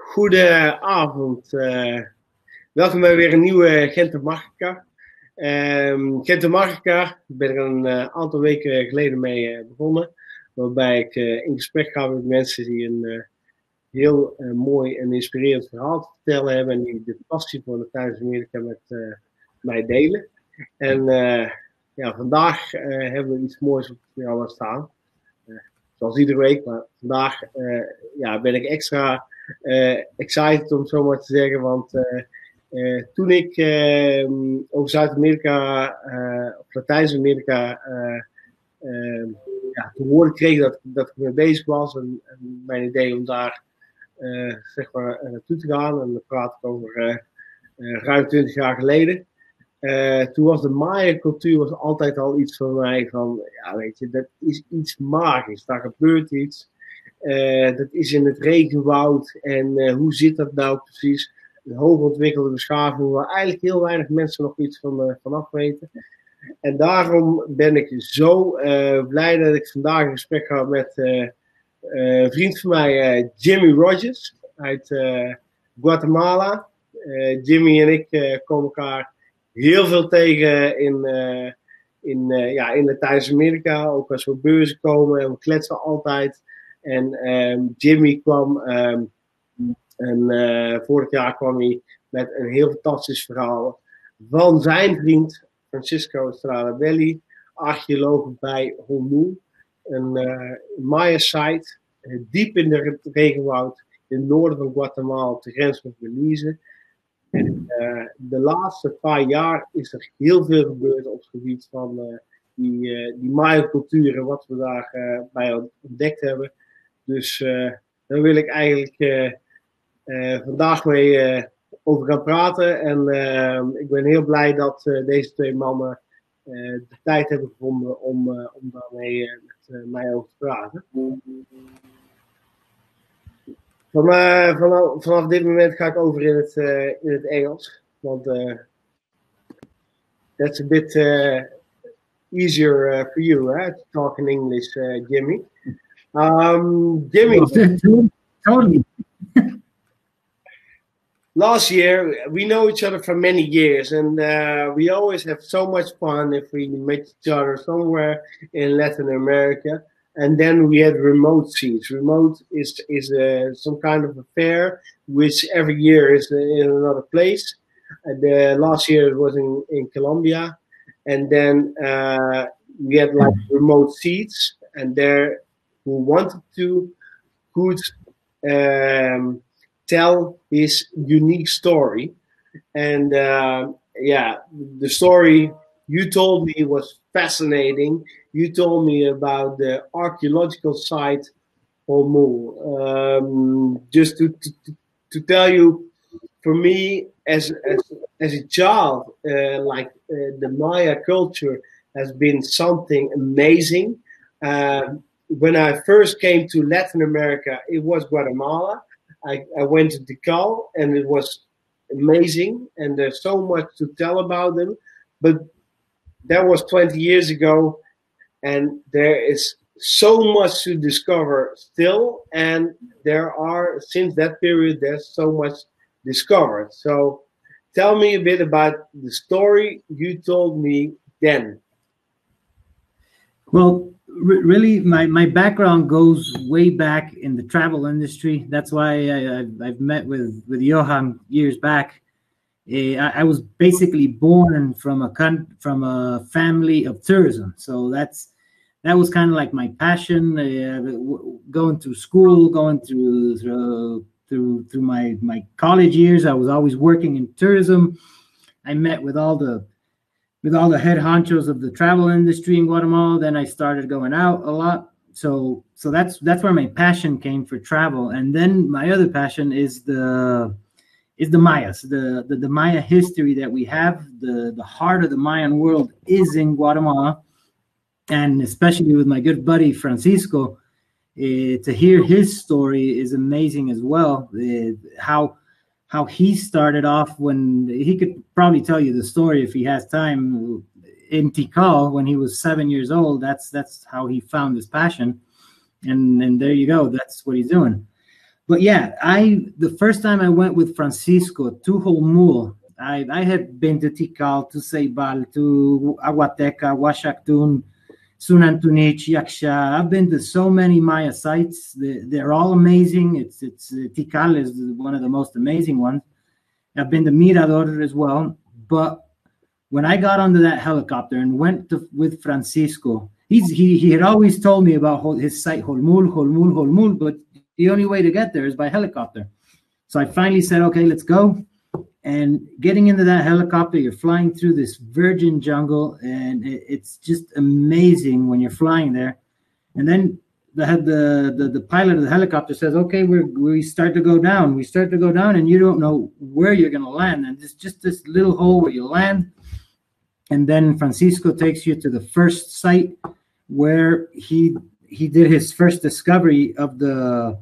Goedenavond. Welkom bij weer een nieuwe Gente Mágica. Gente Mágica ben ik een aantal weken geleden mee begonnen. Waarbij ik in gesprek ga met mensen die een heel mooi en inspirerend verhaal te vertellen hebben. En die de passie voor Latijns-Amerika met mij delen. En vandaag hebben we iets moois op het programma staan. Zoals iedere week, maar vandaag ben ik extra excited om het zo maar te zeggen, want toen ik over Zuid-Amerika of Latijns-Amerika te horen kreeg dat ik mee bezig was en mijn idee om daar naartoe te gaan, en dan praat ik over ruim 20 jaar geleden. Toen was de Maya-cultuur altijd al iets voor mij van, ja weet je, dat is iets magisch, daar gebeurt iets. Dat is in het regenwoud en hoe zit dat nou precies? Een hoogontwikkelde beschaving waar eigenlijk heel weinig mensen nog iets van af weten. En daarom ben ik zo blij dat ik vandaag een gesprek ga met een vriend van mij, Jimmy Rogers uit Guatemala. Jimmy en ik komen elkaar heel veel tegen in Latijns-Amerika, ook als we op beurzen komen en we kletsen altijd. En Jimmy kwam, vorig jaar kwam hij met een heel fantastisch verhaal van zijn vriend Francisco Estrada Belli, archeoloog bij Holmul, een Maya-site, diep in het regenwoud in het noorden van Guatemala op de grens met Belize. En de laatste paar jaar is er heel veel gebeurd op het gebied van die Maya-cultuur en wat we daarbij ontdekt hebben. Dus daar wil ik eigenlijk vandaag mee over gaan praten. En ik ben heel blij dat deze twee mannen de tijd hebben gevonden om daarmee met mij over te praten. Vanaf dit moment ga ik over in het Engels. Want that's a bit easier for you, right? To talk in English, Jimmy. Jimmy. Totally. Last year, we know each other for many years, and we always have so much fun if we meet each other somewhere in Latin America. And then we had remote seats. Remote is some kind of a fair, which every year is in another place. Last year it was in Colombia, and then we had like remote seats, and there who wanted to could tell his unique story. And the story you told me was fascinating. You told me about the archaeological site Holmul. Just to tell you, for me as a child, the Maya culture has been something amazing. When I first came to Latin America, it was Guatemala. I went to Tikal, and it was amazing, and there's so much to tell about them. But that was 20 years ago, and there is so much to discover still, and since that period, there's so much discovered. So tell me a bit about the story you told me then. Well, really, my background goes way back in the travel industry. That's why I've met with Johan years back. I was basically born from a family of tourism, so that was kind of like my passion. Going through school, going through my college years, I was always working in tourism. I met with all the head honchos of the travel industry in Guatemala. Then I started going out a lot. So that's where my passion came for travel. And then my other passion is the Mayas, the Maya history that we have. The heart of the Mayan world is in Guatemala, and especially with my good buddy Francisco, to hear his story is amazing as well. How he started off, when he could probably tell you the story if he has time, in Tikal when he was 7 years old. That's how he found his passion, and there you go. That's what he's doing. but yeah, the first time I went with Francisco to Holmul, I had been to Tikal, to Ceibal, to Aguateca, Huaxactún, Sunantunich, Yaksha. I've been to so many Maya sites. They're all amazing. It's Tikal is one of the most amazing ones. I've been to Mirador as well. But when I got onto that helicopter and went with Francisco, he had always told me about his site, Holmul, but the only way to get there is by helicopter. So I finally said, okay, let's go. And getting into that helicopter, you're flying through this virgin jungle, and it's just amazing when you're flying there. And then the pilot of the helicopter says, okay, we start to go down. We start to go down, and you don't know where you're going to land. And it's just this little hole where you land. And then Francisco takes you to the first site where he did his first discovery of the,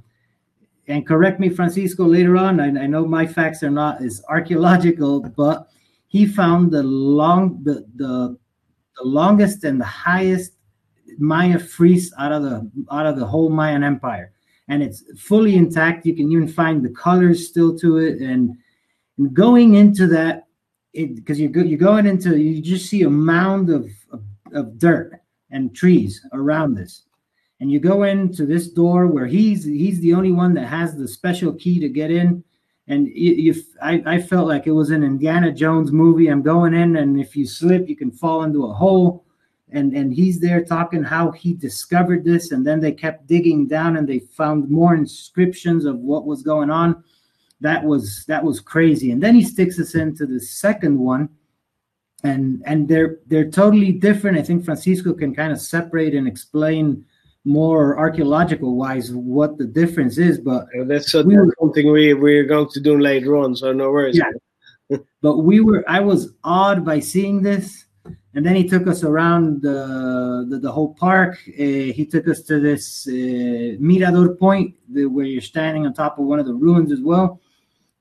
and correct me, Francisco, later on, I know my facts are not as archaeological, but he found the longest and the highest Maya frieze out of the whole Mayan Empire. And it's fully intact. You can even find the colors still to it. And going into that, because you're going into, you just see a mound of dirt and trees around this. And you go into this door where he's the only one that has the special key to get in. And I felt like it was an Indiana Jones movie. I'm going in, and if you slip, you can fall into a hole. And he's there talking how he discovered this. And then they kept digging down, and they found more inscriptions of what was going on. That was crazy. And then he sticks us into the second one. And they're totally different. I think Francisco can kind of separate and explain more archaeological wise what the difference is, but that's something we're going to do later on, so no worries. Yeah. But I was awed by seeing this, and then he took us around the whole park. He took us to this Mirador point where you're standing on top of one of the ruins as well,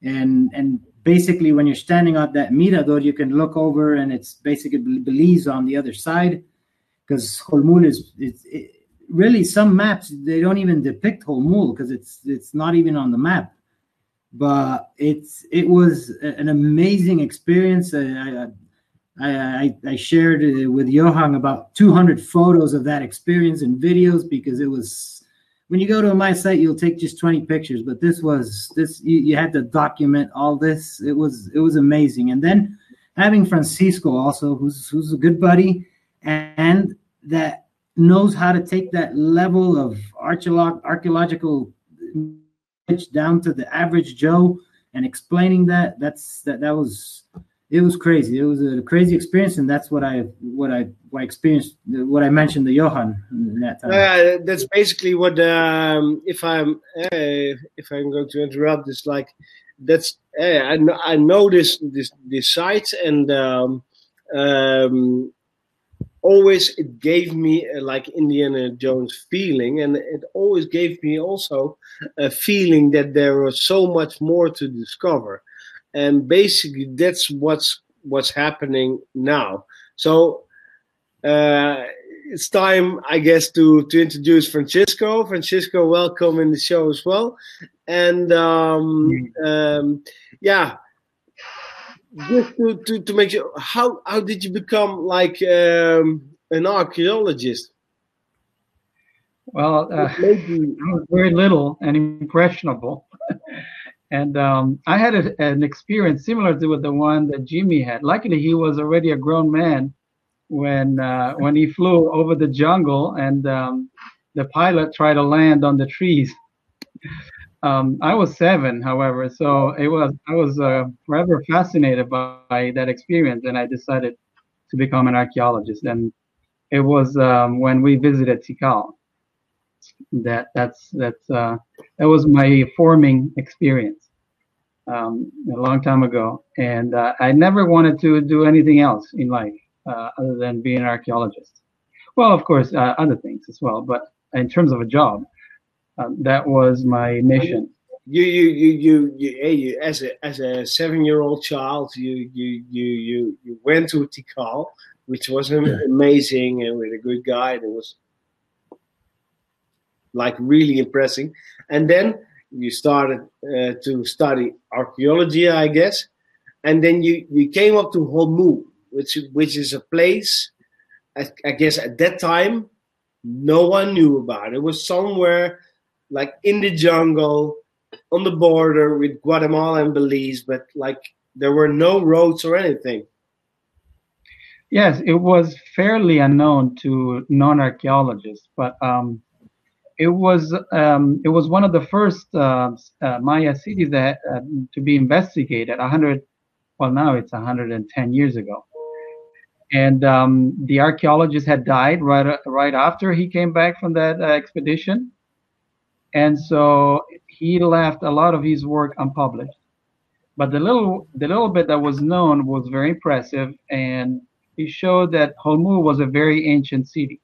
and basically when you're standing on that Mirador, you can look over, and it's basically Belize on the other side, because Holmul is really, some maps, they don't even depict Holmul because it's not even on the map. But it was an amazing experience. I shared with Johan about 200 photos of that experience and videos, because it was, when you go to my site, you'll take just 20 pictures, but you had to document all this. It was amazing. And then having Francisco also, who's a good buddy, and that knows how to take that level of archaeological down to the average Joe and explaining that it was crazy. It was a crazy experience, and that's what I experienced, what I mentioned to Johan in that time. That's basically what if I'm going to interrupt, it's like that's I know this site, and always it gave me like Indiana Jones feeling, and it always gave me also a feeling that there was so much more to discover, and basically that's what's happening now. So it's time, I guess, to introduce Francisco. Francisco, welcome in the show as well, and yeah. Just to make sure, how did you become like an archaeologist? Well, I was very little and impressionable, and I had an experience similar to the one that Jimmy had. Luckily, he was already a grown man when he flew over the jungle, and the pilot tried to land on the trees. I was 7, however, so I was forever fascinated by that experience, and I decided to become an archaeologist. And it was when we visited Tikal that was my forming experience a long time ago. And I never wanted to do anything else in life other than being an archaeologist. Well, of course, other things as well, but in terms of a job. That was my mission. You as a 7-year-old child, you went to Tikal, which was amazing, and with a good guide. It was like really impressive. And then you started to study archaeology, I guess, and then you came up to Holmul, which is a place, I guess at that time, no one knew about. It was somewhere like in the jungle, on the border with Guatemala and Belize, but like there were no roads or anything. Yes, it was fairly unknown to non-archaeologists, but it was one of the first Maya cities that to be investigated. Well, now it's 110 years ago, and the archaeologist had died right after he came back from that expedition, and so he left a lot of his work unpublished. But the little bit that was known was very impressive, and he showed that Holmul was a very ancient city.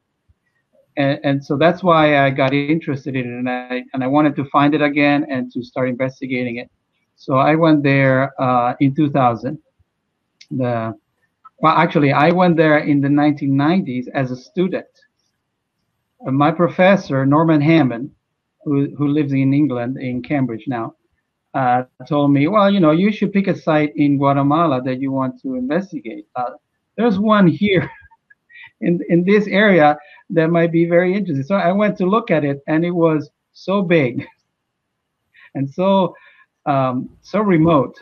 And so that's why I got interested in it, and I wanted to find it again and to start investigating it. So I went there in 2000. Well, actually, I went there in the 1990s as a student. My professor, Norman Hammond, who lives in England, in Cambridge now, told me, well, you should pick a site in Guatemala that you want to investigate. There's one here in this area that might be very interesting. So I went to look at it, and it was so big and so remote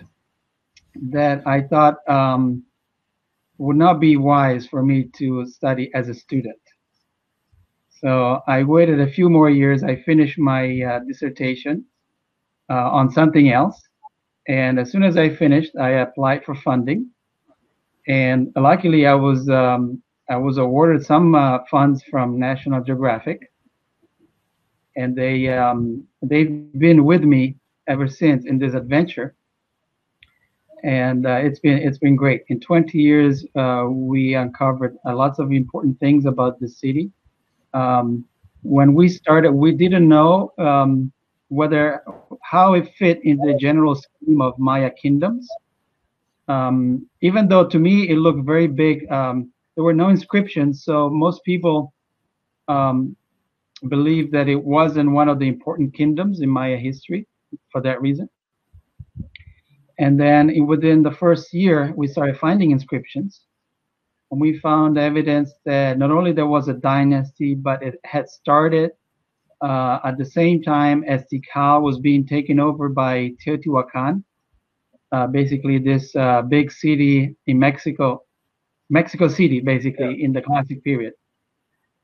that I thought would not be wise for me to study as a student. So I waited a few more years. I finished my dissertation on something else. And as soon as I finished, I applied for funding. And luckily, I was awarded some funds from National Geographic. And they've been with me ever since in this adventure. And it's been great. In 20 years, we uncovered lots of important things about the city. When we started, we didn't know how it fit in the general scheme of Maya kingdoms. Even though to me it looked very big, there were no inscriptions, so most people believe that it wasn't one of the important kingdoms in Maya history for that reason. And then within the first year, we started finding inscriptions. And we found evidence that not only there was a dynasty, but it had started at the same time as Tikal was being taken over by Teotihuacan, basically this big city in Mexico City, basically in the classic period.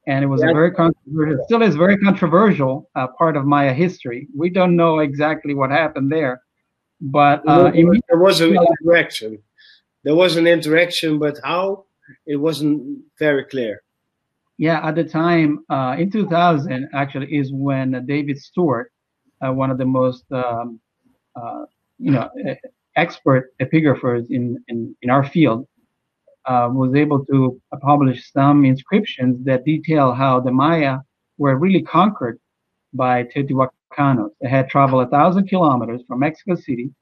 And it was a very controversial, still is very controversial part of Maya history. We don't know exactly what happened there, but there was an interaction. There was an interaction, but how? It wasn't very clear. Yeah, at the time, in 2000, actually, is when David Stewart, one of the most, expert epigraphers in our field, was able to publish some inscriptions that detail how the Maya were really conquered by Teotihuacanos. They had traveled 1,000 kilometers from Mexico City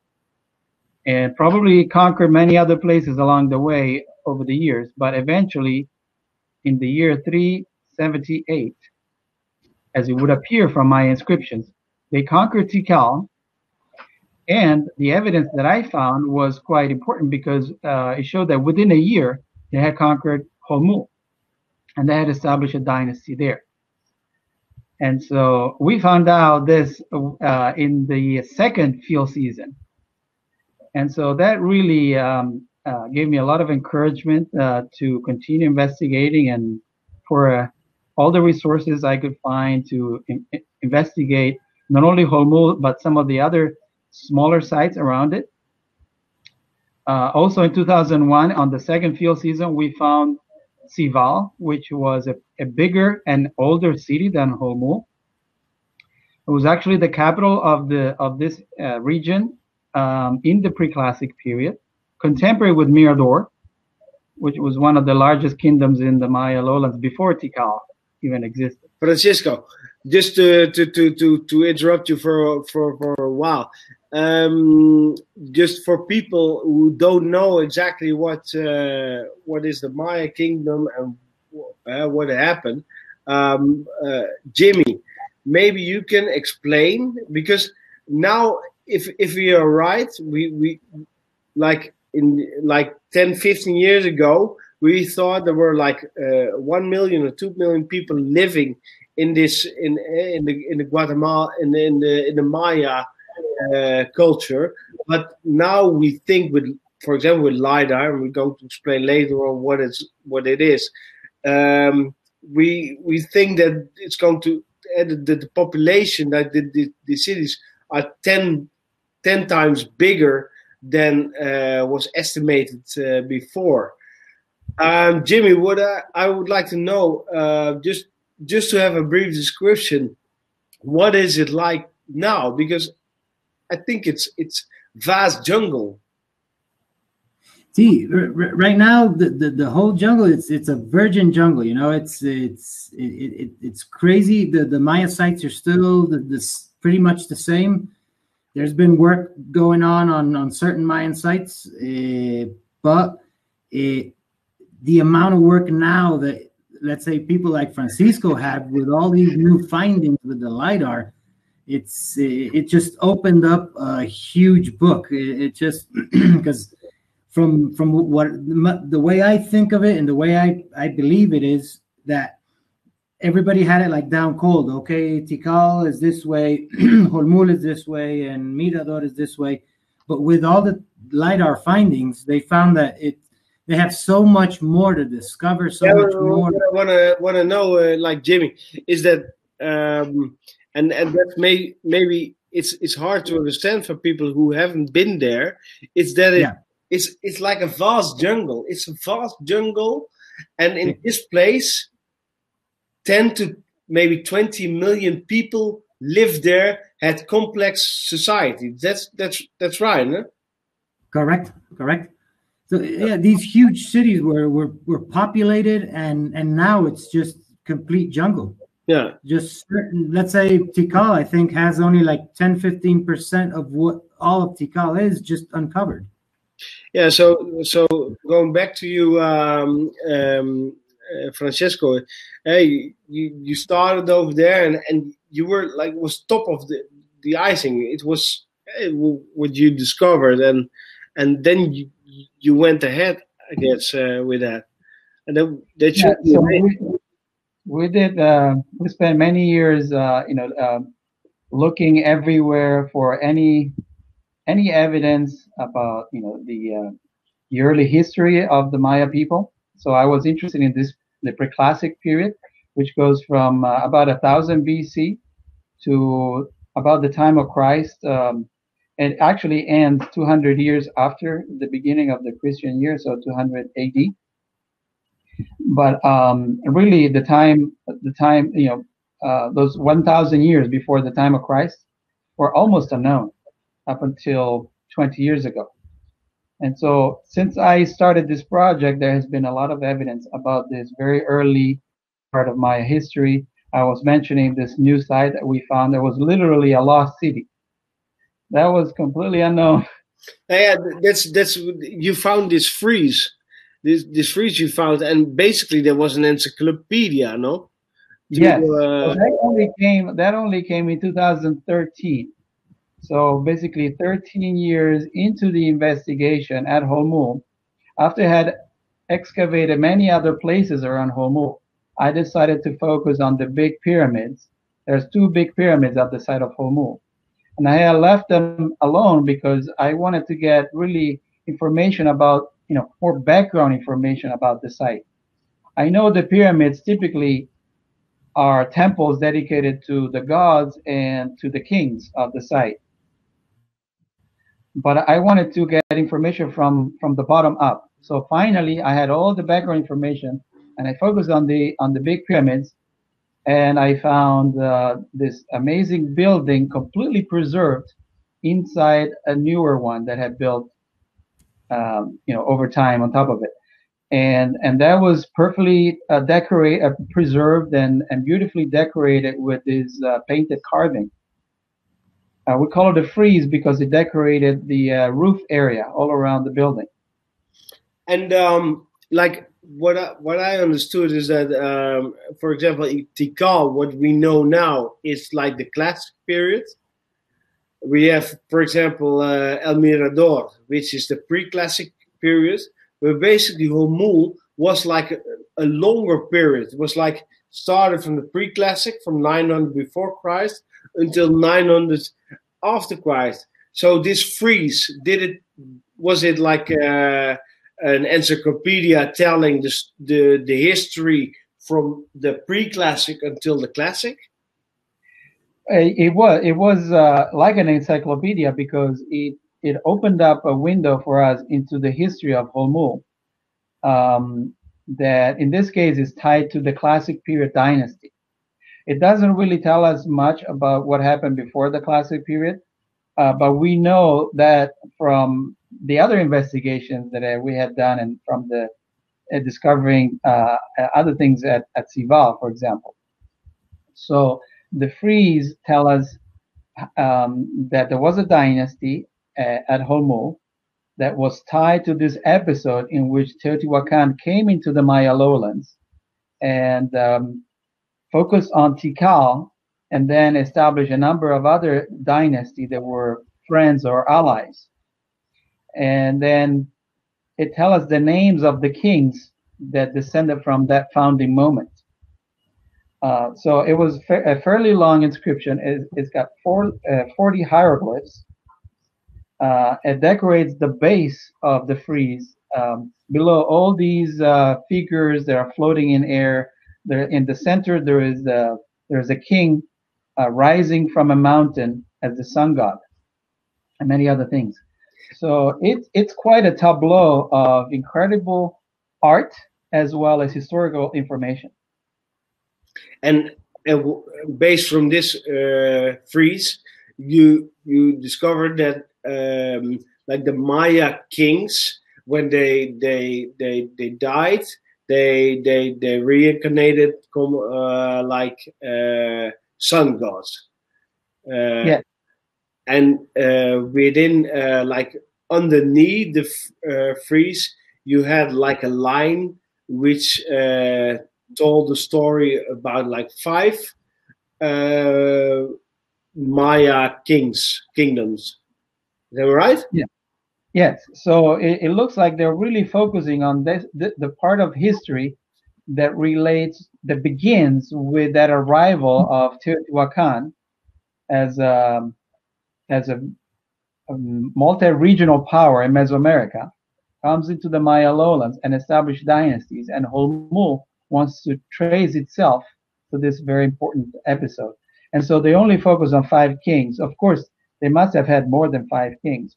and probably conquered many other places along the way over the years, but eventually in the year 378, as it would appear from my inscriptions, they conquered Tikal. And the evidence that I found was quite important because it showed that within a year they had conquered Holmul and they had established a dynasty there. And so we found out this in the second field season. And so that really gave me a lot of encouragement to continue investigating and for all the resources I could find to investigate not only Holmul, but some of the other smaller sites around it. Also in 2001, on the second field season, we found Cival, which was a bigger and older city than Holmul. It was actually the capital of this region in the pre-classic period, contemporary with Mirador, which was one of the largest kingdoms in the Maya lowlands before Tikal even existed. Francisco, just to interrupt you for a while, just for people who don't know exactly what is the Maya kingdom and what happened, Jimmy, maybe you can explain, because now, if we are right, we like in like 10, 15 years ago, we thought there were like 1 million or 2 million people living in this in the Guatemala in the Maya culture, but now we think with, for example, with LiDAR, and we're going to explain later on what it is. We think that it's going to the population, that the cities are 10 times bigger than was estimated before. Jimmy, what I would like to know, just to have a brief description, what is it like now? Because I think it's vast jungle. See, right now the whole jungle, it's a virgin jungle. You know, it's crazy. The Maya sites are still pretty much the same. There's been work going on certain Mayan sites, but the amount of work now that, let's say, people like Francisco have with all these new findings with the LiDAR, it just opened up a huge book. It just because from what the way I think of it and the way I believe it is that everybody had it like down cold. Okay, Tikal is this way, Holmul is this way, and Mirador is this way. But with all the LiDAR findings, they found that they have so much more to discover, so much more. What I want to know, like Jimmy, is that, and that maybe it's hard to understand for people who haven't been there. It's that it's like a vast jungle. It's a vast jungle, and in this place, 10 to maybe 20 million people live there, had complex society. That's right, no? Correct. So yeah, these huge cities were populated, and now it's just complete jungle. Yeah. Just certain, let's say Tikal, I think, has only like 10-15% of what all of Tikal is just uncovered. Yeah. So going back to you, Francisco, hey, you started over there, and you were like was top of the icing. It was what you discovered, and then you went ahead, I guess, with that. And that should be so we did. We spent many years, looking everywhere for any evidence about the early history of the Maya people. So I was interested in the preclassic period, which goes from about 1000 BC to about the time of Christ. It actually ends 200 years after the beginning of the Christian year, so 200 AD. But really, the time, those 1,000 years before the time of Christ were almost unknown up until 20 years ago. And so, since I started this project, there has been a lot of evidence about this very early part of Maya history. I was mentioning this new site that we found. There was literally a lost city. That was completely unknown. Yeah, that's you found this frieze, this frieze you found, and basically there was an encyclopedia, no? Yes, so that only came in 2013. So basically, 13 years into the investigation at Holmul, after I had excavated many other places around Holmul, I decided to focus on the big pyramids. There's 2 big pyramids at the site of Holmul. And I had left them alone because I wanted to get really information about, more background information about the site. I know the pyramids typically are temples dedicated to the gods and to the kings of the site. But I wanted to get information from the bottom up. So finally, I had all the background information, and I focused on the big pyramids. And I found this amazing building completely preserved inside a newer one that had built, over time on top of it. And that was perfectly preserved and beautifully decorated with this painted carving. We call it a frieze because it decorated the roof area all around the building. And like what I understood is that, for example, in Tikal, what we know now is like the classic period. we have, for example, El Mirador, which is the pre-classic period, where basically Holmul was like a longer period. It was like started from the pre-classic, from 900 before Christ until 900 after Christ. So this frieze, was it like an encyclopedia telling the history from the pre-classic until the classic? It was like an encyclopedia, because it opened up a window for us into the history of Holmul, that in this case is tied to the classic period dynasty. It doesn't really tell us much about what happened before the classic period, but we know that from the other investigations that we had done, and from the discovering other things at Sival, for example. So the frieze tell us that there was a dynasty at Holmul that was tied to this episode in which Teotihuacan came into the Maya lowlands and focused on Tikal, and then established a number of other dynasties that were friends or allies. And then it tells us the names of the kings that descended from that founding moment. So it was a fairly long inscription. It's got 40 hieroglyphs. It decorates the base of the frieze. Below all these figures that are floating in air, there in the center there's a king rising from a mountain as the sun god, and many other things. So it's quite a tableau of incredible art as well as historical information. And based from this frieze, you discovered that like the Maya kings, when they died, they reincarnated like sun gods. Yeah. And within like underneath the frieze, you had like a line which told the story about like 5 Maya kingdoms. Is that right? Yeah. Yes. So it looks like they're really focusing on the part of history that begins with that arrival of Teotihuacan as a multi-regional power in Mesoamerica, comes into the Maya lowlands and establishes dynasties, and Holmul wants to trace itself to this very important episode. And so they only focus on 5 kings. Of course, they must have had more than 5 kings.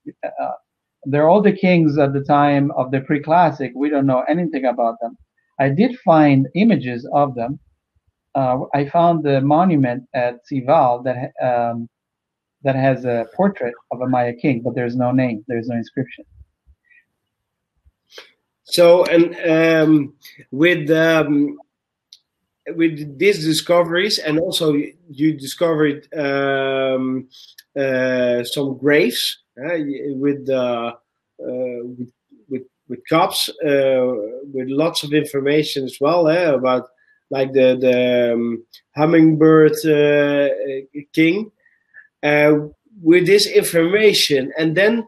They're all the kings at the time of the pre-classic. We don't know anything about them. I did find images of them. I found the monument at Sival that has a portrait of a Maya king, but there's no name, there's no inscription. So, and with these discoveries, and also you discovered some graves with cups with lots of information as well about like the hummingbird king. With this information, and then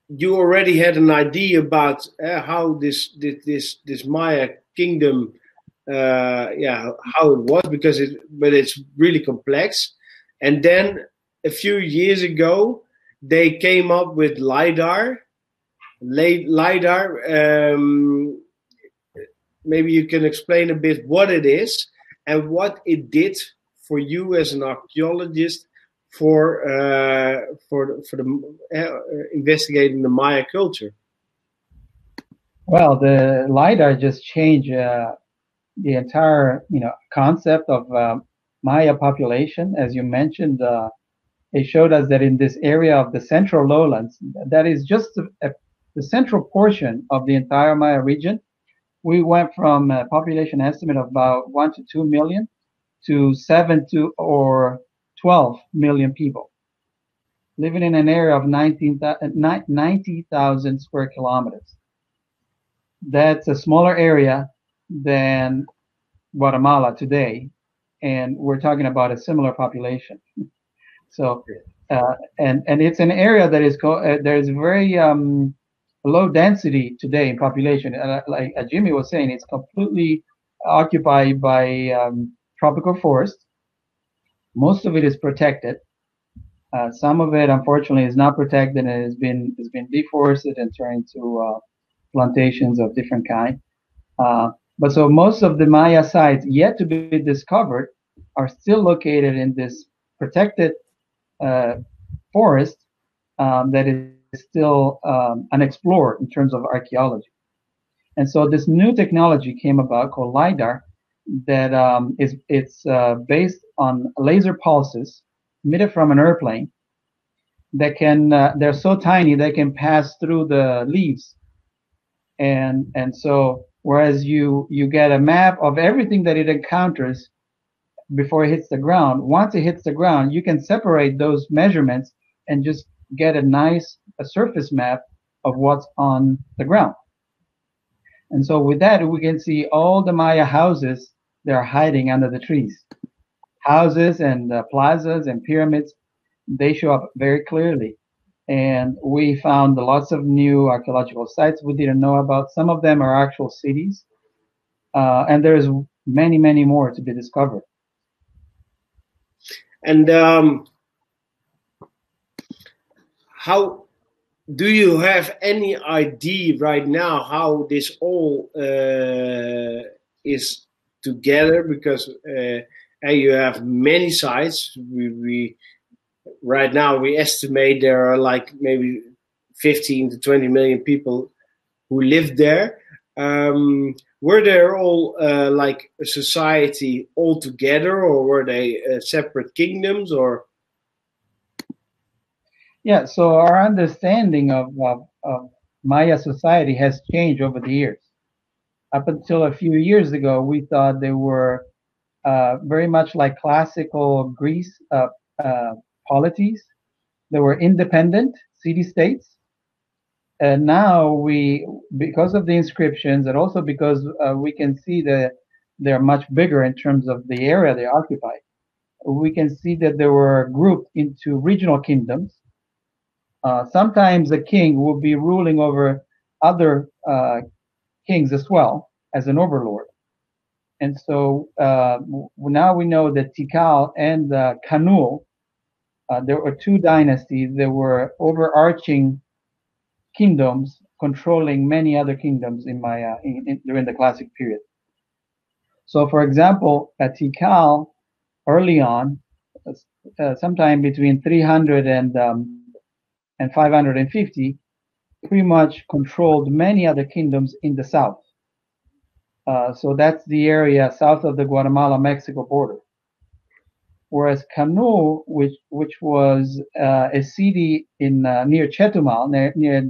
you already had an idea about how this Maya kingdom, how it was, but it's really complex. And then a few years ago, they came up with LiDAR. Maybe you can explain a bit what it is and what it did for you as an archaeologist for investigating the Maya culture. Well, the LiDAR just changed the entire concept of Maya population. As you mentioned, it showed us that in this area of the central lowlands, that is just the central portion of the entire Maya region, we went from a population estimate of about 1 to 2 million to 7 to or 12 million people living in an area of 90,000 square kilometers. That's a smaller area than Guatemala today, and we're talking about a similar population. So, and it's an area that is there's very low density today in population. Like Jimmy was saying, it's completely occupied by tropical forest. Most of it is protected. Some of it, unfortunately, is not protected and has been deforested and turned into plantations of different kind. But so most of the Maya sites yet to be discovered are still located in this protected forest that is still unexplored in terms of archaeology. And so this new technology came about called LiDAR that it's based on laser pulses emitted from an airplane that can they're so tiny they can pass through the leaves, and so whereas you get a map of everything that it encounters before it hits the ground, once it hits the ground you can separate those measurements and just get a surface map of what's on the ground. And so with that we can see all the Maya houses that are hiding under the trees. Houses and plazas and pyramids, they show up very clearly. And we found lots of new archaeological sites we didn't know about. Some of them are actual cities. And there's many, many more to be discovered. And how do you have any idea right now how this all is together? Because you have many sites. We right now we estimate there are like maybe 15 to 20 million people who live there. Were they all like a society all together, or were they separate kingdoms, or? Yeah, so our understanding of Maya society has changed over the years. Up until a few years ago, we thought they were very much like classical Greece polities. They were independent city-states. And now because of the inscriptions and also because we can see that they're much bigger in terms of the area they occupy, we can see that they were grouped into regional kingdoms. Sometimes a king will be ruling over other kings as well as an overlord. And so now we know that Tikal and Kanul, there were two dynasties that were overarching kingdoms controlling many other kingdoms in Maya during the classic period. So for example, at Tikal, early on, sometime between 300 and 550, pretty much controlled many other kingdoms in the south. So that's the area south of the Guatemala-Mexico border. Whereas Kanul, which was a city in near Chetumal, near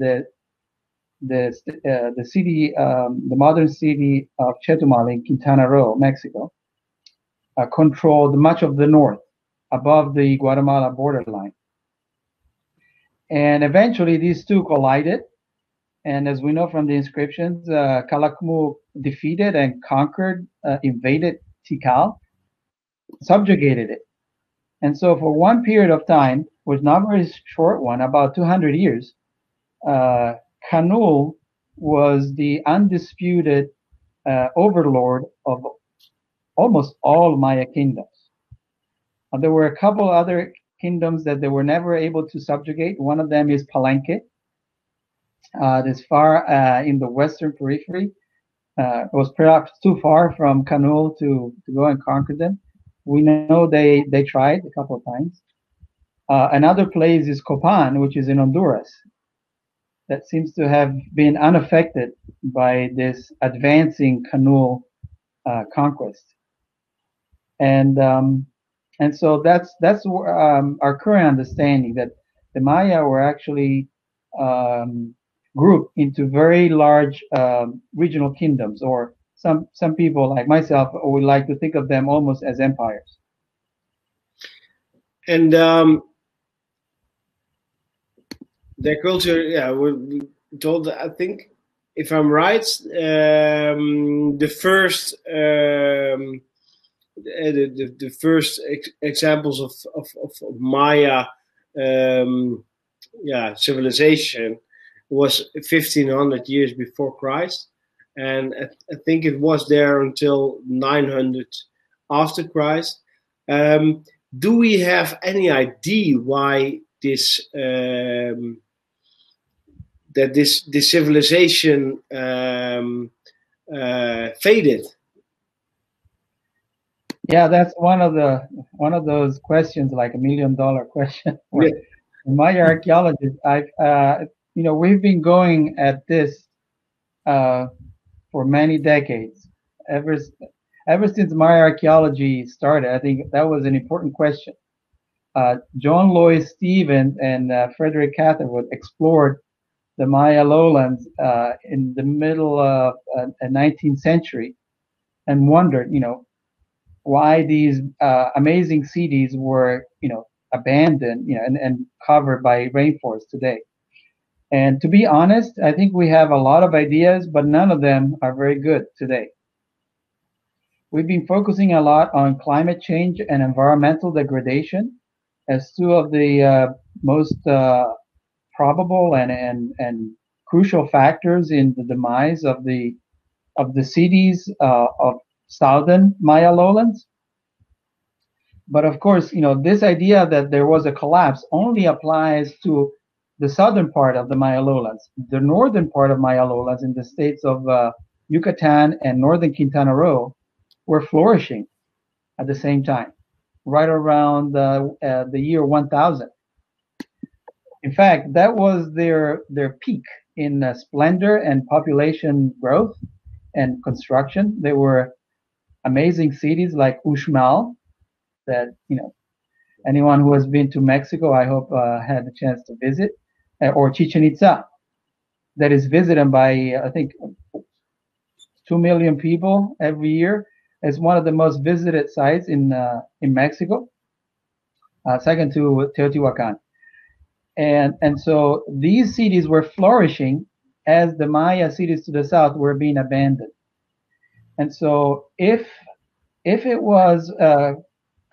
the city, the modern city of Chetumal in Quintana Roo, Mexico, controlled much of the north above the Guatemala borderline. And eventually these two collided. And as we know from the inscriptions, Calakmul defeated and conquered, invaded Tikal, subjugated it. And so for one period of time, was not a very short one, about 200 years, Kanul was the undisputed overlord of almost all Maya kingdoms. There were a couple other kingdoms that they were never able to subjugate. One of them is Palenque. This far in the western periphery. It was perhaps too far from Kanul to go and conquer them. We know they tried a couple of times. Another place is Copan, which is in Honduras. That seems to have been unaffected by this advancing Kanul conquest. And so that's our current understanding, that the Maya were actually grouped into very large regional kingdoms, or some people like myself would like to think of them almost as empires. And their culture, yeah, we told, I think, if I'm right, the first the first examples of Maya civilization was 1500 years before Christ, and I think it was there until 900 after Christ. Do we have any idea why this this civilization faded? Yeah, that's one of those questions, like $1 million question. Yeah. My archaeologist, we've been going at this for many decades. Ever since Maya archaeology started, I think that was an important question. John Lloyd Stevens and Frederick Catherwood explored the Maya lowlands in the middle of the 19th century and wondered, why these amazing cities were, abandoned, and covered by rainforest today. And to be honest, I think we have a lot of ideas, but none of them are very good today. We've been focusing a lot on climate change and environmental degradation as two of the most probable and crucial factors in the demise of the cities of southern Maya lowlands. But of course, this idea that there was a collapse only applies to the southern part of the Maya lowlands. The northern part of Maya lowlands in the states of Yucatan and northern Quintana Roo were flourishing at the same time, right around the year 1000. In fact, that was their peak in splendor and population growth and construction. There were amazing cities like Uxmal that, anyone who has been to Mexico, I hope had the chance to visit, or Chichen Itza, that is visited by, I think, 2 million people every year. It's one of the most visited sites in Mexico, second to Teotihuacan. And so these cities were flourishing as the Maya cities to the south were being abandoned. And so if it was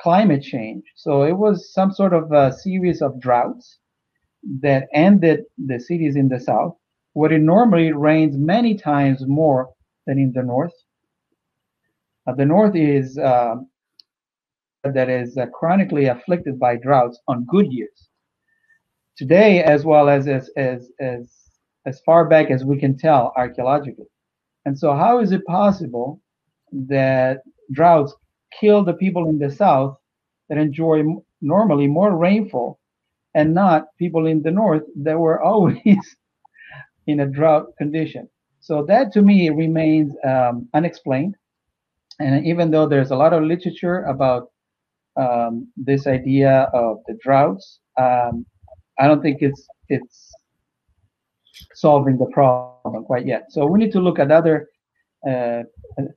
climate change, so it was some sort of a series of droughts that ended the cities in the south, where it normally rains many times more than in the north. The north is that is chronically afflicted by droughts on good years. Today, as well as far back as we can tell archaeologically. And so how is it possible that droughts kill the people in the south that enjoy normally more rainfall and not people in the north that were always in a drought condition? So that to me remains unexplained. And even though there's a lot of literature about this idea of the droughts, I don't think it's solving the problem quite yet. So we need to look at other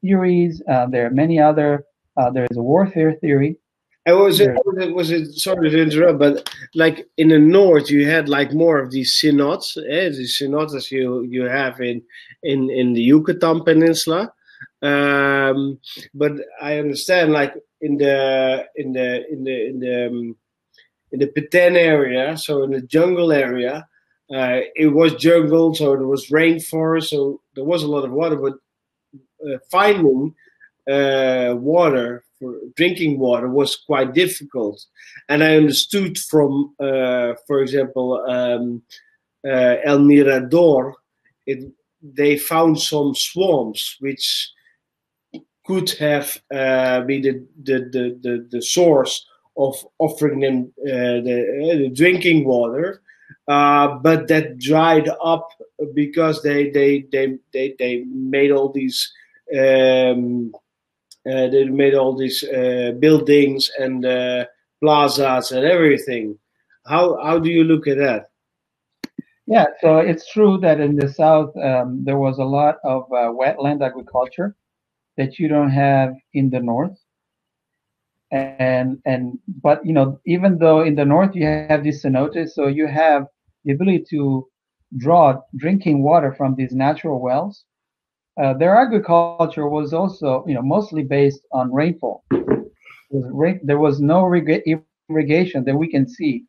theories. There are many other. There is a warfare theory. Was it sorry to interrupt, but like in the north, you had like more of these cenotes, these cenotes as you have in the Yucatan Peninsula. But I understand, like in the Petén area, so in the jungle area, it was jungle, so there was rainforest, so there was a lot of water. But finding water for drinking water was quite difficult, and I understood from, for example, El Mirador, they found some swamps which could have been the source of offering them the drinking water, but that dried up because they made all these buildings and plazas and everything. How do you look at that? Yeah, so it's true that in the south there was a lot of wetland agriculture that you don't have in the north. But even though in the north you have these cenotes, so you have the ability to draw drinking water from these natural wells. Their agriculture was also mostly based on rainfall. there was no irrigation that we can see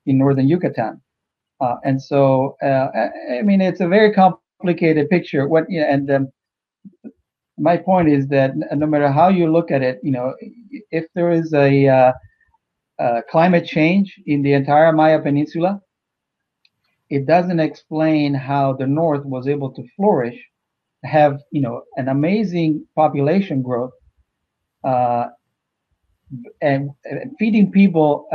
in northern Yucatan. And so, I mean, it's a very complicated picture. My point is that no matter how you look at it, if there is a climate change in the entire Maya Peninsula, it doesn't explain how the North was able to flourish, have an amazing population growth, and feeding people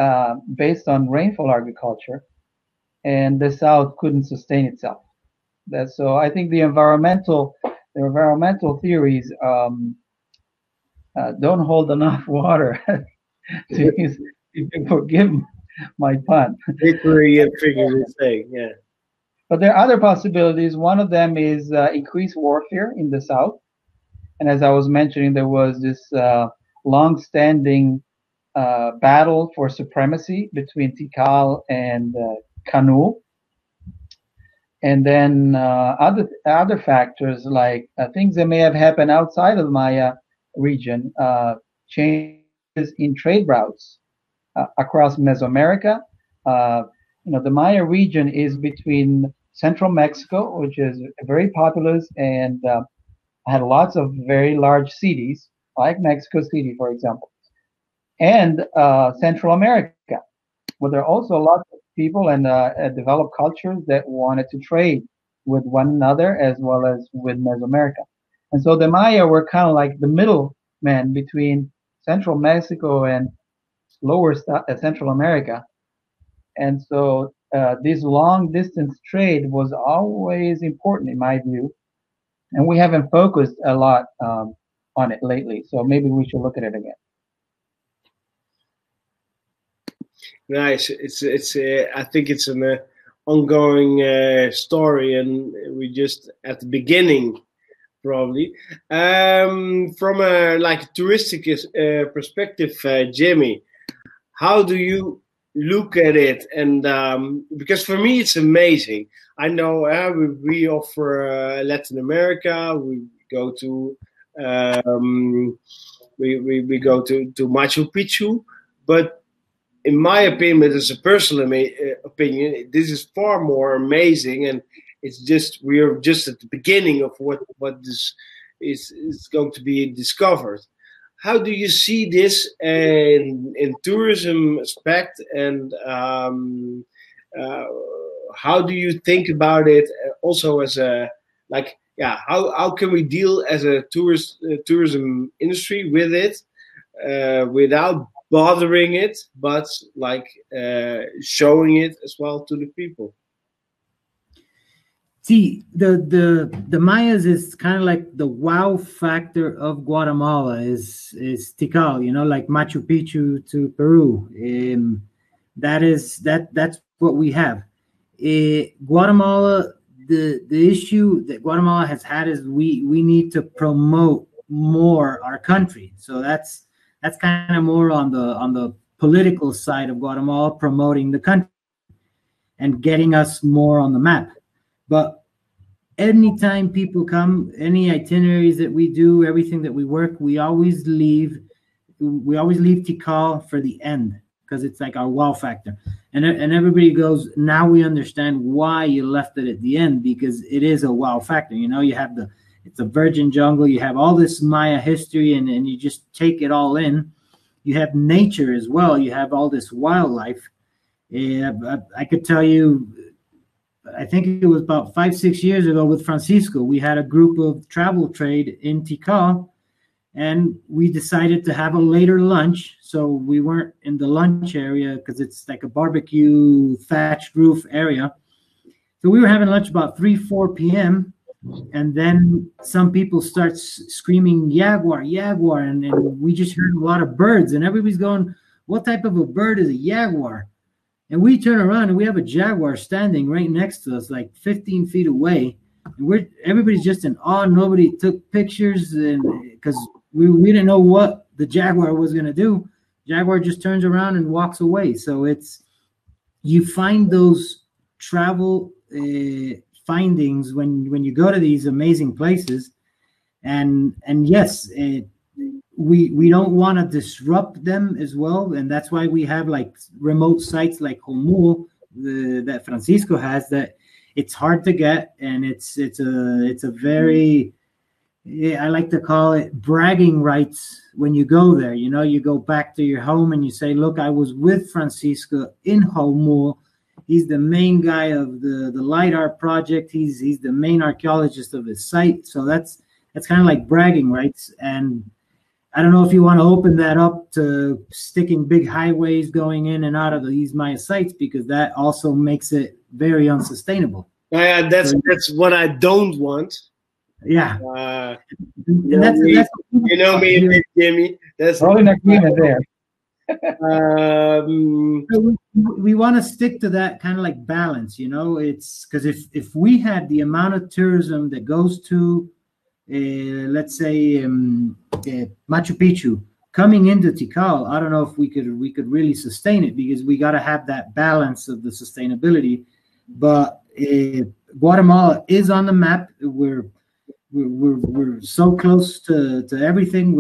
based on rainfall agriculture, and the South couldn't sustain itself. So I think the environmental theories don't hold enough water. If you forgive my pun. Literally and figuratively saying, yeah. But there are other possibilities. One of them is increased warfare in the South. And as I was mentioning, there was this long-standing battle for supremacy between Tikal and Kanu. And then other factors like things that may have happened outside of the Maya region, changes in trade routes across Mesoamerica. The Maya region is between central Mexico, which is very populous and had lots of very large cities, like Mexico City, for example, and Central America, where there are also lots of people and developed cultures that wanted to trade with one another as well as with Mesoamerica. And so the Maya were kind of like the middleman between Central Mexico and lower Central America. And so this long distance trade was always important in my view. And we haven't focused a lot on it lately. So maybe we should look at it again. Nice. It's. I think it's an ongoing story, and we just at the beginning, probably. From a touristic perspective, Jimmy, how do you look at it? And because for me, it's amazing. I know we offer Latin America. We go to we go to Machu Picchu, but in my opinion, but as a personal opinion, this is far more amazing, and it's just we are just at the beginning of what this is going to be discovered. How do you see this in tourism aspect, and how do you think about it also as a how can we deal as a tourism industry with it without bothering it, but showing it as well to the people? See, the Mayas is kind of like the wow factor of Guatemala is Tikal, like Machu Picchu to Peru. That's what we have. Guatemala, the issue that Guatemala has had is we need to promote more our country. So that's kind of more on the political side of Guatemala, promoting the country and getting us more on the map. But anytime people come, any itineraries that we do, everything that we work, we always leave Tikal for the end because it's like our wow factor. And everybody goes, now we understand why you left it at the end, because it is a wow factor. You have it's a virgin jungle. You have all this Maya history and you just take it all in. You have nature as well. You have all this wildlife. I could tell you, I think it was about 5-6 years ago with Francisco, we had a group of travel trade in Tikal, and we decided to have a later lunch. So we weren't in the lunch area because it's like a barbecue thatched roof area. So we were having lunch about 3-4 p.m. And then some people start screaming, jaguar, and we just heard a lot of birds. And everybody's going, what type of a bird is a jaguar? And we turn around and we have a jaguar standing right next to us, like 15 feet away. And everybody's just in awe. Nobody took pictures because we didn't know what the jaguar was going to do. Jaguar just turns around and walks away. So you find those travel when you go to these amazing places, and yes, we don't want to disrupt them as well, and that's why we have like remote sites like Holmul that Francisco has, that it's hard to get, and it's a very, I like to call it bragging rights when you go there. You know, you go back to your home and you say, look, I was with Francisco in Holmul. He's the main guy of the LiDAR project. He's the main archaeologist of his site. So that's kind of like bragging rights. And I don't know if you want to open that up to sticking big highways going in and out of these Maya sites, because that also makes it very unsustainable. Yeah, that's what I don't want. Yeah. You know me, Jimmy. That's all in agreement there. We want to stick to that kind of like balance, you know. It's because if we had the amount of tourism that goes to, let's say, Machu Picchu coming into Tikal, I don't know if we could really sustain it, because we got to have that balance of the sustainability. But Guatemala is on the map. We're so close to everything.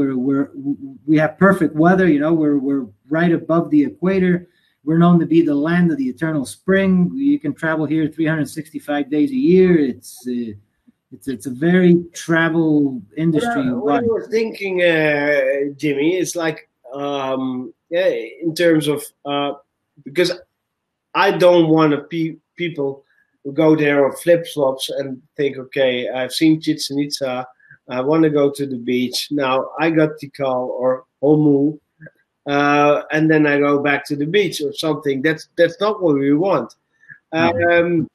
We have perfect weather. You know, we're right above the equator. We're known to be the land of the eternal spring. You can travel here 365 days a year. It's a very travel industry. What I was thinking, Jimmy, is like in terms of because I don't want people who go there on flip-flops and think, okay, I've seen Chichen Itza, I want to go to the beach. Now I got Tikal or Holmul, and then I go back to the beach or something. That's not what we want. No.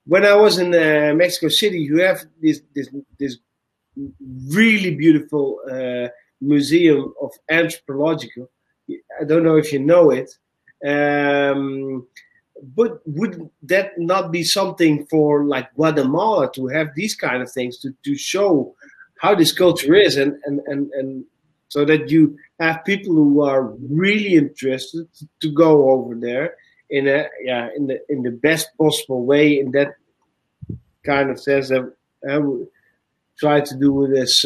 When I was in Mexico City, you have this really beautiful museum of anthropological. I don't know if you know it. But would that not be something for like Guatemala to have these kind of things to show how this culture is, and so that you have people who are really interested to go over there in the best possible way, in that kind of sense that I would try to do this.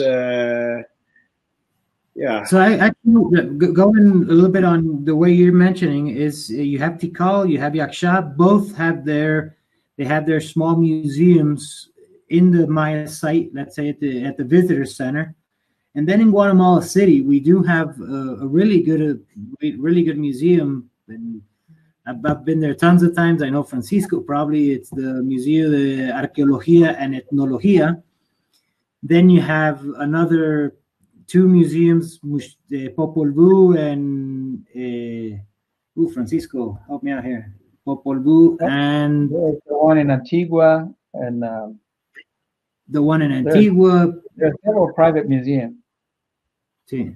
Yeah. So I going a little bit on the way you're mentioning is you have Tikal, you have Yaksha, both have their small museums in the Maya site, let's say at the visitor center. And then in Guatemala City, we do have a really good museum. And I've been there tons of times. I know Francisco probably. It's the Museo de Arqueología and Etnología. Then you have another two museums, Popol Vuh and Francisco, help me out here. Popol Vuh and the one in Antigua and the one in Antigua. There's several private museums. See.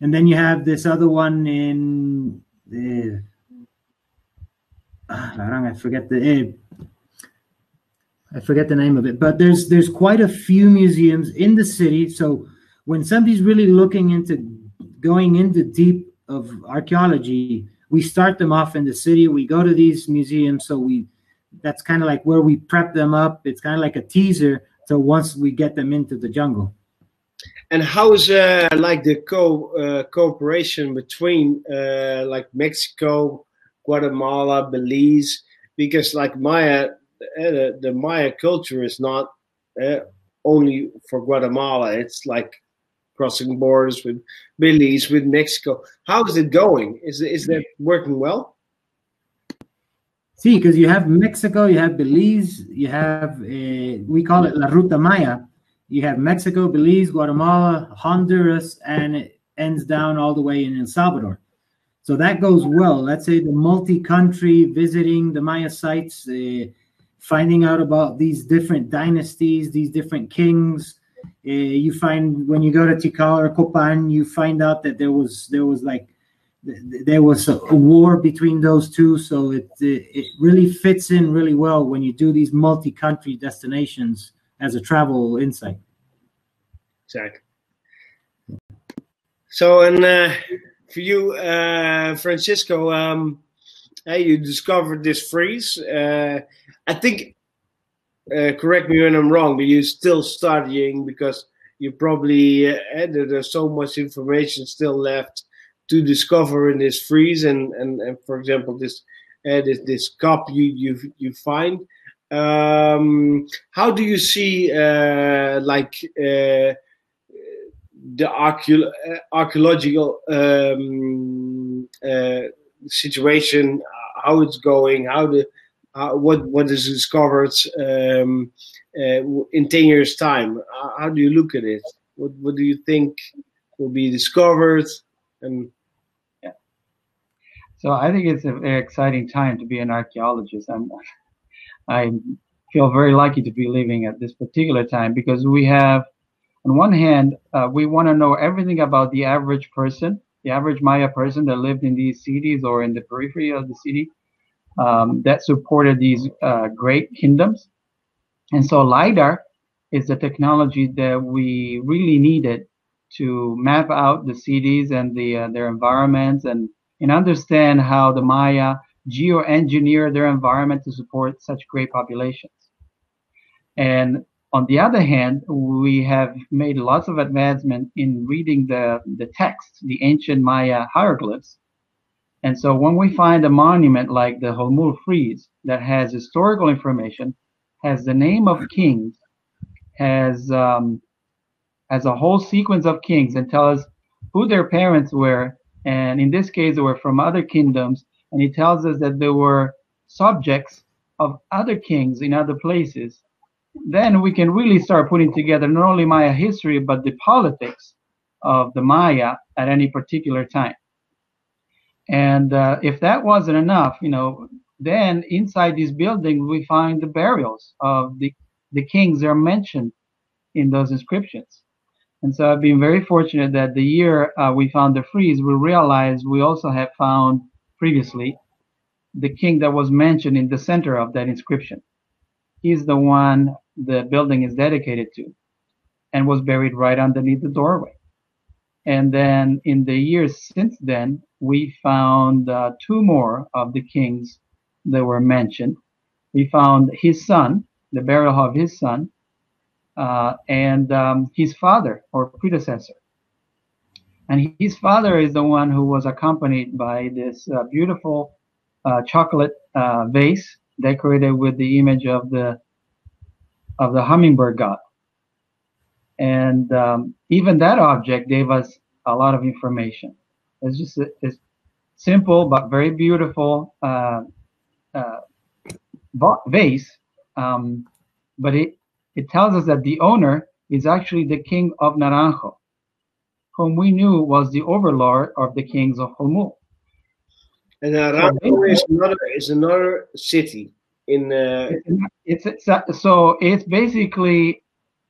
And then you have this other one in I forget the name of it, but there's quite a few museums in the city. So when somebody's really looking into going into deep of archaeology, we start them off in the city. We go to these museums, so that's kind of like where we prep them up. It's kind of like a teaser. So once we get them into the jungle. And how is like the cooperation between like Mexico, Guatemala, Belize? Because like Maya, the Maya culture is not only for Guatemala. It's like crossing borders with Belize, with Mexico. How is it going? Is that working well? See, because you have Mexico, you have Belize, you have, we call it La Ruta Maya. You have Mexico, Belize, Guatemala, Honduras, and it ends down all the way in El Salvador. So that goes well. Let's say the multi-country visiting the Maya sites, finding out about these different dynasties, these different kings. You find when you go to Tikal or Copan, you find out that there was a war between those two. So it really fits in really well when you do these multi-country destinations as a travel insight. Exactly. So, and for you, Francisco, you discovered this frieze. I think, correct me when I'm wrong, but you're still studying because you probably there's so much information still left to discover in this frieze, and for example, this cup you find. How do you see the archaeological situation, how it's going, what is discovered in 10 years' time? How do you look at it? What do you think will be discovered? And yeah, so I think it's a very exciting time to be an archaeologist. I feel very lucky to be living at this particular time, because we have, on one hand, we want to know everything about the average person, the average Maya person that lived in these cities or in the periphery of the city, that supported these great kingdoms. And so LiDAR is the technology that we really needed to map out the cities and their environments, and understand how the Maya geoengineer their environment to support such great populations. And on the other hand, we have made lots of advancement in reading the text, the ancient Maya hieroglyphs. And so when we find a monument like the Holmul frieze that has historical information, has the name of kings, has a whole sequence of kings, and tell us who their parents were, and in this case they were from other kingdoms, and it tells us that they were subjects of other kings in other places, then we can really start putting together not only Maya history, but the politics of the Maya at any particular time. And if that wasn't enough, then inside these buildings we find the burials of the kings that are mentioned in those inscriptions. And so I've been very fortunate that the year we found the frieze, we realized we also have found previously the king that was mentioned in the center of that inscription. He's the one the building is dedicated to, and was buried right underneath the doorway. And then in the years since then, we found two more of the kings that were mentioned. We found his son, the burial of his son, and his father or predecessor. And his father is the one who was accompanied by this beautiful chocolate vase decorated with the image of the hummingbird god. And even that object gave us a lot of information. It's just a simple but very beautiful vase, but it tells us that the owner is actually the king of Naranjo, whom we knew was the overlord of the kings of Holmul. And Naranjo is another city in. So it's basically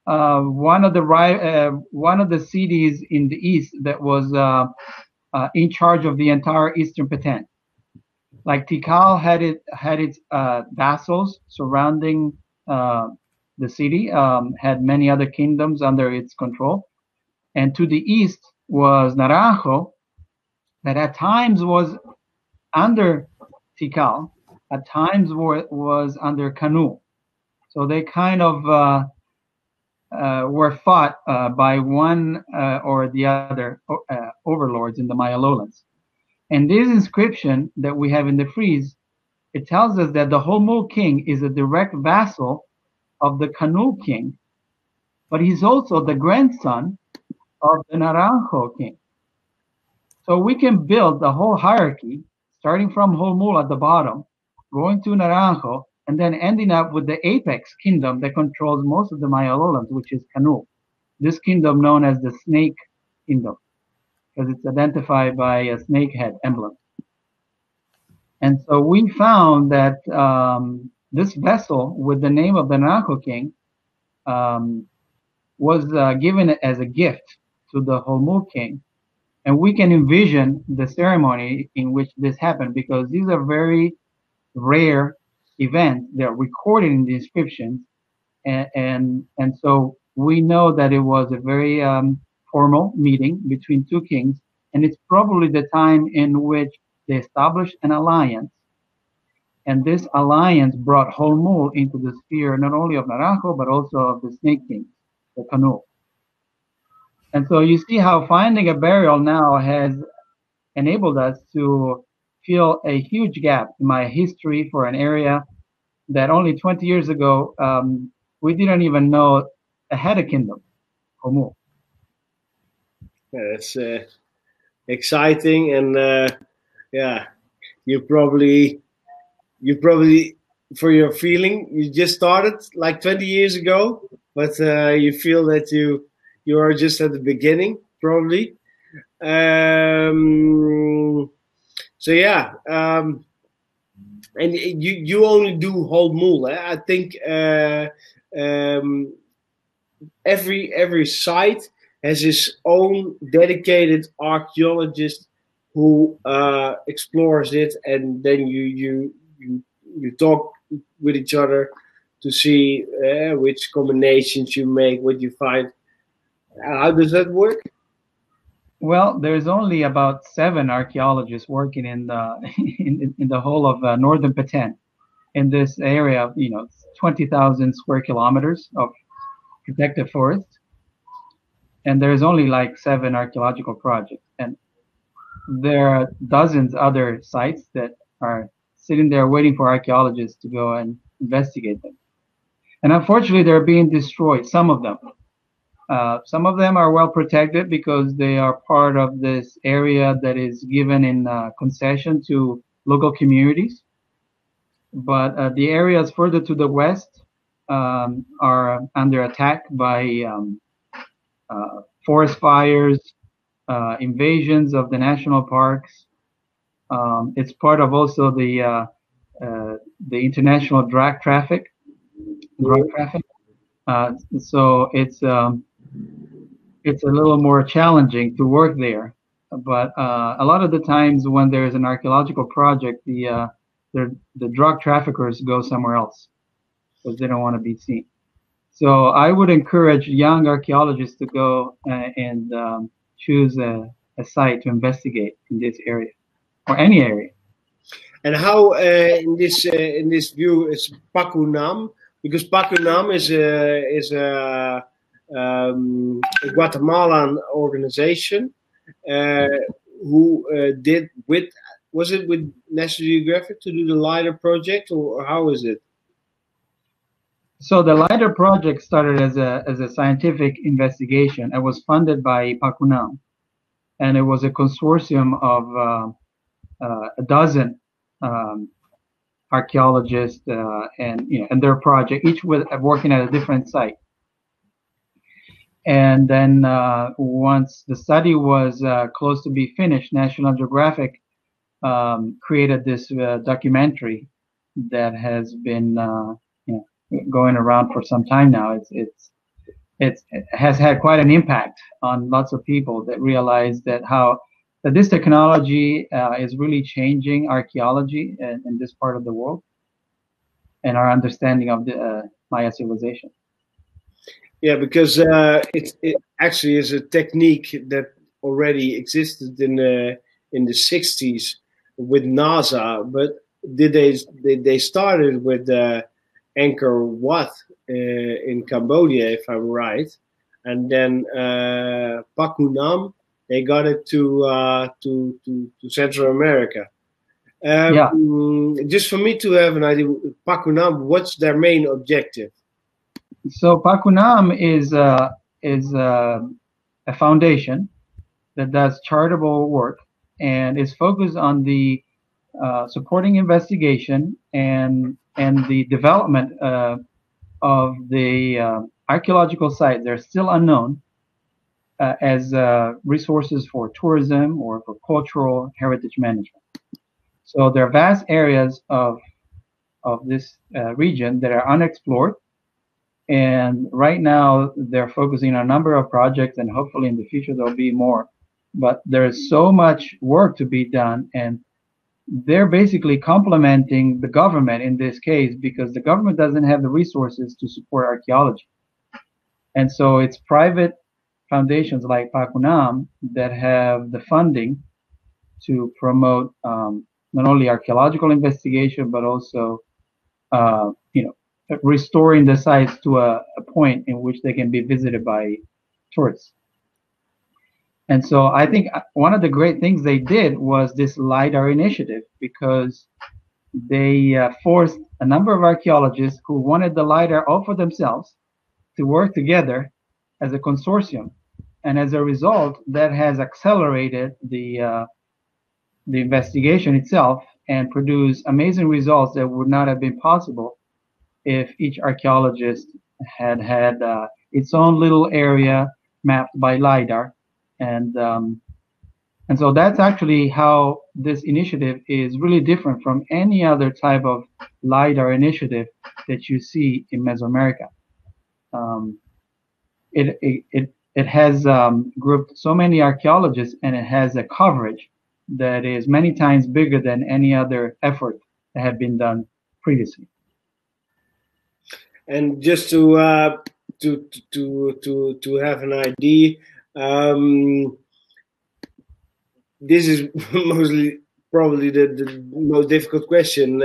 one of the cities in the east that was in charge of the entire eastern Petén. Like Tikal had its vassals surrounding the city, had many other kingdoms under its control, and to the east was Naranjo, that at times was under Tikal, at times was under Kanu. So they kind of were fought by one or the other overlords in the Maya lowlands. And this inscription that we have in the frieze, it tells us that the Holmul king is a direct vassal of the Kanu king, but he's also the grandson of the Naranjo king. So we can build the whole hierarchy, starting from Holmul at the bottom, going to Naranjo, and then ending up with the apex kingdom that controls most of the Maya lowlands, which is Kanu. This kingdom known as the snake kingdom, because it's identified by a snake head emblem. And so we found that this vessel with the name of the Naranjo king was given as a gift to the Holmul king. And we can envision the ceremony in which this happened, because these are very rare events. They're recorded in the inscriptions. And so we know that it was a very formal meeting between two kings. And it's probably the time in which they established an alliance. And this alliance brought Holmul into the sphere not only of Naranjo, but also of the Snake King, the Kanu. And so you see how finding a burial now has enabled us to fill a huge gap in my history for an area that only 20 years ago we didn't even know had a kingdom, Holmul. Yeah, that's exciting, and yeah, you probably, for your feeling, you just started like 20 years ago, but you feel that you are just at the beginning, probably. So yeah, and you only do Holmul. Eh? I think every site has its own dedicated archaeologist who explores it, and then you talk with each other to see which combinations you make, what you find. How does that work? Well, there's only about 7 archaeologists working in the in the whole of northern Peten, in this area of 20,000 square kilometers of protected forest, and there's only like 7 archaeological projects, and there are dozens other sites that are sitting there waiting for archaeologists to go and investigate them. And unfortunately, they're being destroyed. Some of them. Some of them are well protected because they are part of this area that is given in concession to local communities. But the areas further to the west are under attack by forest fires, invasions of the national parks. It's part of also the international drug traffic. So it's a little more challenging to work there. But a lot of the times when there's an archaeological project, the drug traffickers go somewhere else because they don't want to be seen. So I would encourage young archaeologists to go and choose a site to investigate in this area or any area. And how in this view is Pacunam? Because Pacunam is a Guatemalan organization who did with National Geographic to do the LIDAR project, or how is it? So the LIDAR project started as a scientific investigation. It was funded by Pacunam, and it was a consortium of a dozen archaeologists and their project, each working at a different site. And then once the study was close to be finished, National Geographic created this documentary that has been going around for some time now. It has had quite an impact on lots of people that realize that this technology is really changing archaeology in this part of the world and our understanding of the Maya civilization. Yeah, because it actually is a technique that already existed in the 60s with NASA, but they started with Angkor Wat in Cambodia, if I'm right, and then Pacunam, they got it to Central America. Just for me to have an idea, Pacunam, what's their main objective? So Pacunam is a foundation that does charitable work and is focused on the supporting investigation and the development of the archaeological sites that are still unknown as resources for tourism or for cultural heritage management. So there are vast areas of this region that are unexplored. And right now, they're focusing on a number of projects, and hopefully in the future there'll be more. But there's so much work to be done, and they're basically complementing the government in this case because the government doesn't have the resources to support archaeology. And so it's private foundations like Pacunam that have the funding to promote not only archaeological investigation, but also restoring the sites to a point in which they can be visited by tourists. And so I think one of the great things they did was this LiDAR initiative, because they forced a number of archaeologists who wanted the LiDAR all for themselves to work together as a consortium. And as a result, that has accelerated the investigation itself and produced amazing results that would not have been possible if each archaeologist had its own little area mapped by LiDAR. And so that's actually how this initiative is really different from any other type of LiDAR initiative that you see in Mesoamerica. It has grouped so many archaeologists, and it has a coverage that is many times bigger than any other effort that had been done previously. And just to have an idea, this is mostly probably the most difficult question.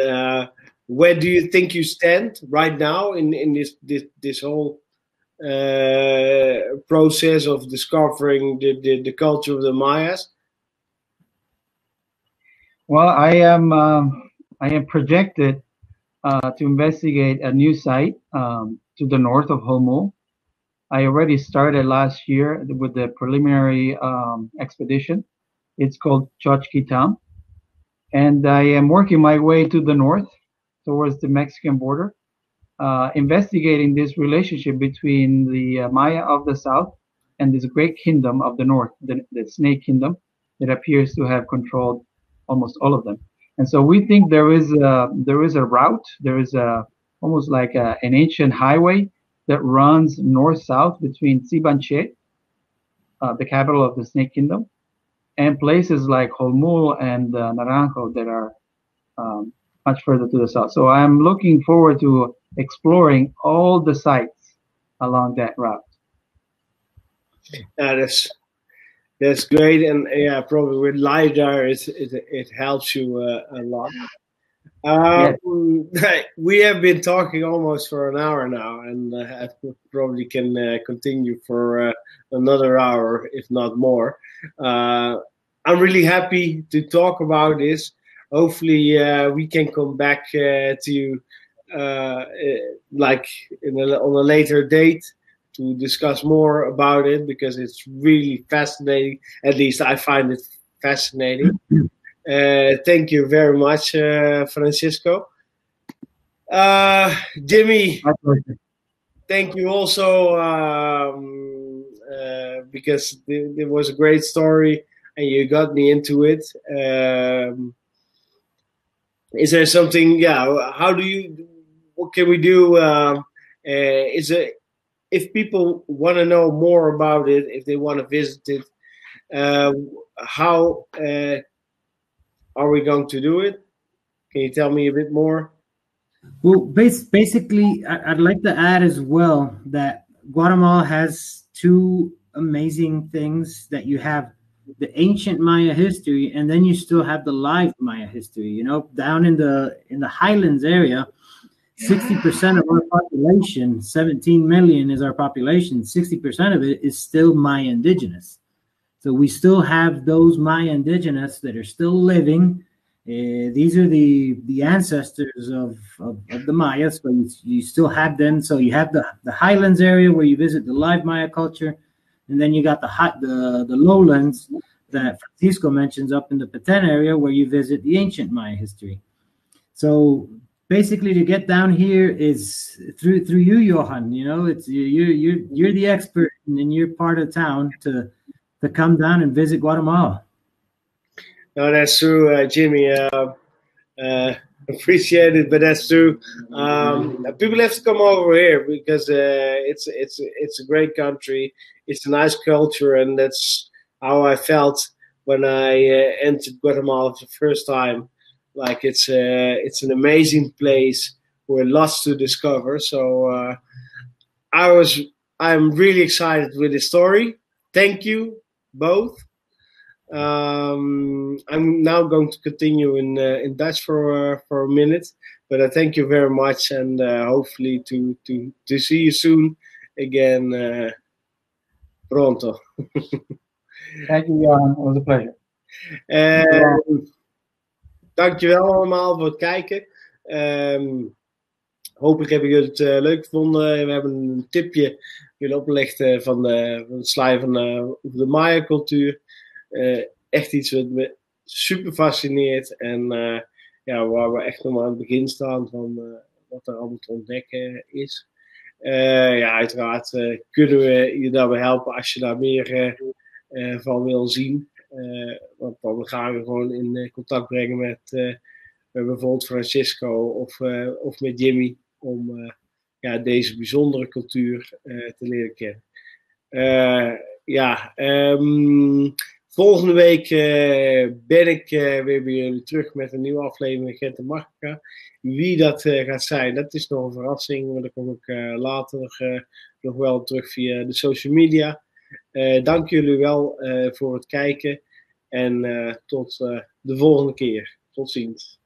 Where do you think you stand right now in this whole process of discovering the culture of the Mayas? Well, I am projected to investigate a new site to the north of Holmul. I already started last year with the preliminary expedition. It's called Xochquitam, and I am working my way to the north towards the Mexican border, investigating this relationship between the Maya of the south and this great kingdom of the north, the Snake Kingdom, that appears to have controlled almost all of them. And so we think there is a route, there is almost like an ancient highway that runs north-south between Sibanche, the capital of the Snake Kingdom, and places like Holmul and Naranjo that are much further to the south. So I'm looking forward to exploring all the sites along that route. That's great, and yeah, probably with LiDAR it helps you a lot. Yes. We have been talking almost for an hour now, and I probably can continue for another hour, if not more. I'm really happy to talk about this. Hopefully, we can come back to like on a later date to discuss more about it, because it's really fascinating. At least I find it fascinating. Thank you very much, Francisco. Jimmy, thank you also, because it was a great story and you got me into it. Is there something, what can we do? If people want to know more about it, if they want to visit it, how are we going to do it? Can you tell me a bit more? Well, basically, I'd like to add as well that Guatemala has two amazing things. That you have the ancient Maya history, and then you still have the live Maya history. You know, down in the highlands area, 60% of our population, 17 million is our population, 60% of it is still Maya indigenous. So we still have those Maya indigenous that are still living. These are the ancestors of the Mayas, but you still have them. So you have the highlands area where you visit the live Maya culture, and then you got the lowlands that Francisco mentions up in the Petén area where you visit the ancient Maya history. So basically, to get down here is through you, Johan. You know, it's you're the expert in your part of town to come down and visit Guatemala. No, that's true, Jimmy. Appreciate it, but that's true. People have to come over here because it's a great country. It's a nice culture, and that's how I felt when I entered Guatemala for the first time. Like it's an amazing place with lots to discover. So I'm really excited with the story. Thank you both. I'm now going to continue in Dutch for a minute, but I thank you very much, and hopefully to see you soon again. Pronto. Thank you, Johan. It was a pleasure. Dankjewel allemaal voor het kijken. Hopelijk hebben jullie het leuk gevonden. We hebben een tipje willen opleggen van het slaan van de Maya-cultuur. Echt iets wat me super fascineert. En waar we echt nog maar aan het begin staan van wat er allemaal te ontdekken is. Uiteraard kunnen we je daarbij helpen als je daar meer van wil zien. Want dan gaan we gewoon in contact brengen met bijvoorbeeld Francisco of met Jimmy om deze bijzondere cultuur te leren kennen. Volgende week ben ik weer bij jullie terug met een nieuwe aflevering van Gente Mágica. Wie dat gaat zijn, dat is nog een verrassing. Maar daar kom ik later nog wel terug via de social media. Dank jullie wel voor het kijken. En tot de volgende keer. Tot ziens.